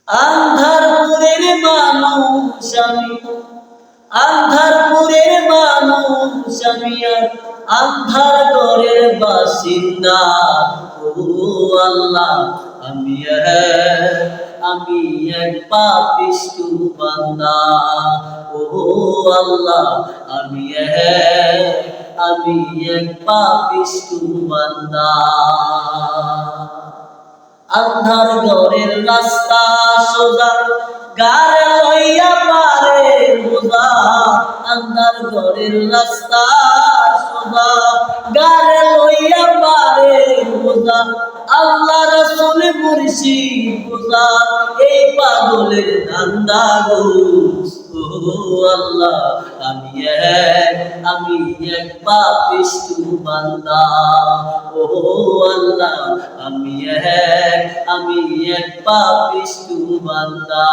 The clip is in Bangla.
আন্ধারপুরের মানুষ আমি, আন্ধারপুরের মানুষ আমি, আন্ধার ঘরের বাসিন্দা। ও আল্লাহ, আমি এক পাপিষ্ঠ বান্দা। ও আল্লাহ, আমি এক পাপিষ্ঠ বান্দা। আন্ধার ঘরের রাস্তা সোজা, গারে লইয়া পারে বোঝা। আন্ধার ঘরের রাস্তা সোজা, গারে লইয়া পারে বোঝা। আল্লাহ রাসূল মুর্শিদ বোঝা, এই পাগলের ধান্দা গো। ও আল্লাহ, আমি এক পাপিষ্ঠ বান্দা। ও আল্লাহ, আমি এক পাপিষ্ঠ বান্দা।